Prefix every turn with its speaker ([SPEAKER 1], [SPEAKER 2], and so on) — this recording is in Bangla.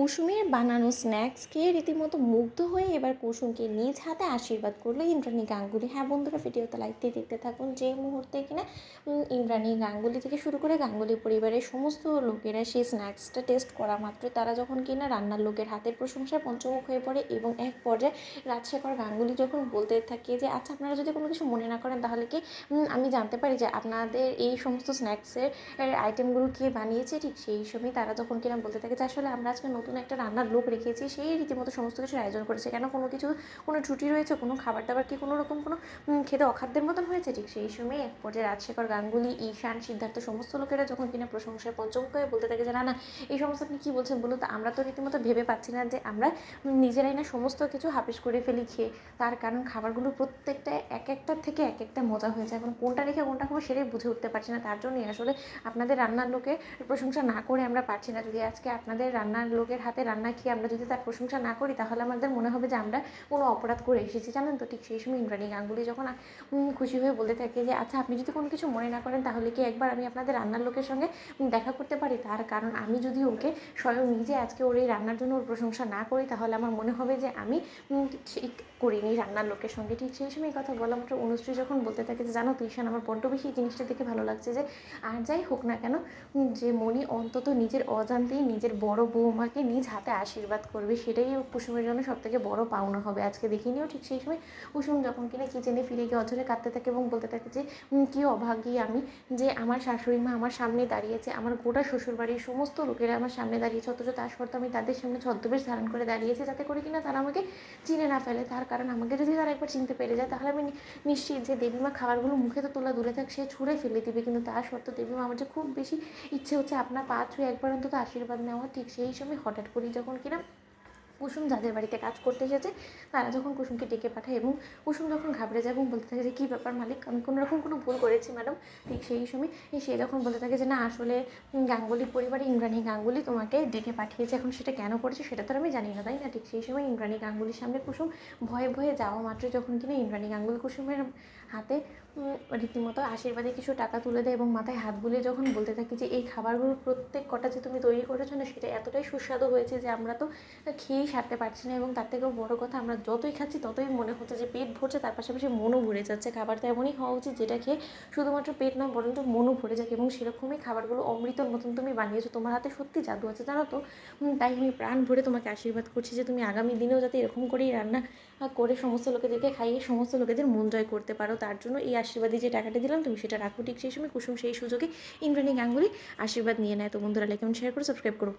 [SPEAKER 1] কুসুমের বানানো স্ন্যাক্স খেয়ে রীতিমতো মুগ্ধ হয়ে এবার কুসুমকে নিজ হাতে আশীর্বাদ করলো ইন্দ্রাণী গাঙ্গুলি। হ্যাঁ বন্ধুরা, ভিডিওতে লাইক দিয়ে দেখতে থাকুন। যে মুহূর্তে কিনা ইন্দ্রাণী গাঙ্গুলি থেকে শুরু করে গাঙ্গুলি পরিবারের সমস্ত লোকেরা সেই স্ন্যাক্সটা টেস্ট করা মাত্র তারা যখন কিনা রান্নার লোকের হাতের প্রশংসায় পঞ্চমুখ হয়ে পড়ে এবং এক পর্যায়ে রাজশেখর গাঙ্গুলি যখন বলতে থাকে যে আচ্ছা, আপনারা যদি কোনো কিছু মনে না করেন তাহলে কি আমি জানতে পারি যে আপনাদের এই সমস্ত স্ন্যাক্সের আইটেমগুলো কে বানিয়েছে। ঠিক সেই সময় তারা যখন কিনা বলতে থাকে যে আসলে আমরা আজকে নতুন একটা রান্নার লোক রেখেছি, সেই রীতিমতো সমস্ত কিছুর আয়োজন করেছে। কেন, কোনো ত্রুটি রয়েছে, কোনো খাবার দাবার কি কোনো রকম কোনো খেতে অখাদ্যের মতন হয়েছে? ঠিক সেই সময় এক পর্যায়ে রাজশেখর গাঙ্গুলি, ঈশান, সিদ্ধার্থ সমস্ত লোকেরা যখন কিনা প্রশংসায় পঞ্চমুখ হয়ে বলতে থাকে যে না না, এই সমস্ত আপনি কী বলছেন বলুন তো, আমরা তো রীতিমতো ভেবে পাচ্ছি না যে আমরা নিজেরাই না সমস্ত কিছু হাপিস করে ফেলি খেয়ে। তার কারণ খাবারগুলো প্রত্যেকটা এক একটার থেকে এক একটা মজা হয়েছে, এখন কোনটা রেখে কোনটা খাবো সেটাই বুঝে উঠতে পারছি না। তার জন্যই আসলে আপনাদের রান্নার লোকের প্রশংসা না করে আমরা পারছি না। যদি আজকে আপনাদের রান্নার লোকের হাতে রান্না খেয়ে আমরা যদি তার প্রশংসা না করি তাহলে আমাদের মনে হবে যে আমরা কোনো অপরাধ করে এসেছি, জানেন তো। ঠিক সেই সময় ইন্দ্রাণী গাঙ্গুলি যখন খুশি হয়ে বলতে থাকে যে আচ্ছা, আপনি যদি কোনো কিছু মনে না করেন তাহলে কি একবার আমি আপনাদের রান্নার লোকের সঙ্গে দেখা করতে পারি? তার কারণ আমি যদি ওকে স্বয়ং নিজে আজকে ওর এই রান্নার জন্য ওর প্রশংসা না করি তাহলে আমার মনে হবে যে আমি ঠিক করিনি রান্নার লোকের সঙ্গে। ঠিক সেই সময় কথা বলা মাত্র অনুশ্রী যখন বলতে থাকে যে জানো তো ঈশান, আমার বড্ড বেশি এই জিনিসটা দেখে ভালো লাগছে যে আর যাই হোক না কেন, যে মণি অন্তত নিজের অজান্তেই নিজের বড় বৌমাকে নিজ হাতে আশীর্বাদ করবে, সেটাই কুসুমের জন্য সবথেকে বড় পাওনা হবে আজকে। দেখিনি। ঠিক সেই সময় কুসুম যখন কিনা কিচেনে ফিরে গিয়ে অঝরে কাঁদতে থাকে এবং বলতে থাকে যে কী অভাগী আমি, যে আমার শাশুড়ি মা আমার সামনে দাঁড়িয়েছে, আমার গোটা শ্বশুরবাড়ির সমস্ত লোকেরা আমার সামনে দাঁড়িয়েছে, অথচ তার সত্ত্বেও আমি তাদের সামনে ছদ্মবেশ ধারণ করে দাঁড়িয়েছি যাতে করে কিনা তারা আমাকে চিনে না ফেলে। তার কারণ আমাকে যদি তারা একবার চিনতে পেরে যায় তাহলে আমি নিশ্চিত যে দেবীমা খাবারগুলো মুখে তো তোলা দূরে থাক, সে ছুঁড়ে ফেলে দিবে। কিন্তু তার সত্ত্বেও দেবীমা আমার যে খুব বেশি ইচ্ছে হচ্ছে আপনার পা ছুঁয়ে একবার অন্তত আশীর্বাদ নেওয়া। ঠিক সেই সময় হঠাৎ করেই যখন কিনা কুসুম যাদের বাড়িতে কাজ করতে এসেছে তারা যখন কুসুমকে ডেকে পাঠায় এবং কুসুম যখন ঘাবড়ে যায় এবং বলতে থাকে যে কী ব্যাপার মালিক, আমি কোনো রকম কোনো ভুল করেছি ম্যাডাম? ঠিক সেই সময় সে যখন বলতে থাকে যে না, আসলে গাঙ্গুলি পরিবারে ইন্দ্রাণী গাঙ্গুলি তোমাকে ডেকে পাঠিয়েছে, এখন সেটা কেন করেছে সেটা তো আমি জানি না, তাই না? ঠিক সেই সময় ইন্দ্রাণী গাঙ্গুলির সামনে কুসুম ভয়ে ভয়ে যাওয়া মাত্র যখন কিনা ইন্দ্রাণী গাঙ্গুলি কুসুমের হাতে রীতিমতো আশীর্বাদে কিছু টাকা তুলে দেয় এবং মাথায় হাত বুলিয়ে যখন বলতে থাকি যে এই খাবারগুলো প্রত্যেক কটা যে তুমি তৈরি করেছো না, সেটা এতটাই সুস্বাদু হয়েছে যে আমরা তো খেয়েই সারতে পারছি না, এবং তার থেকেও বড় কথা আমরা যতই খাচ্ছি ততই মনে হচ্ছে যে পেট ভরছে, তার পাশাপাশি মনও ভরে যাচ্ছে। খাবারটা এমনই হওয়া উচিত যেটা খেয়ে শুধুমাত্র পেট না বরঞ্চ মনও ভরে যাক, এবং সেরকমই খাবারগুলো অমৃতর মতন তুমি বানিয়েছো, তোমার হাতে সত্যি জাদু আছে জানো তো। তাই আমি প্রাণ ভরে তোমাকে আশীর্বাদ করছি যে তুমি আগামী দিনেও যাতে এরকম করেই রান্না করে সমস্ত লোকেদেরকে খাইয়ে সমস্ত লোকেদের মন জয় করতে পারো। তার জন্য এই আশীর্বাদী যে টাকাটা দিলাম তুমি সেটা রাখো। ঠিক সেই সময় কুসুম সেই সুযোগে ইন্দ্রাণী গাঙ্গুলি আশীর্বাদ নিয়ে নেয়। তো বন্ধুরা, লাইক এবং শেয়ার করো, সাবস্ক্রাইব করো।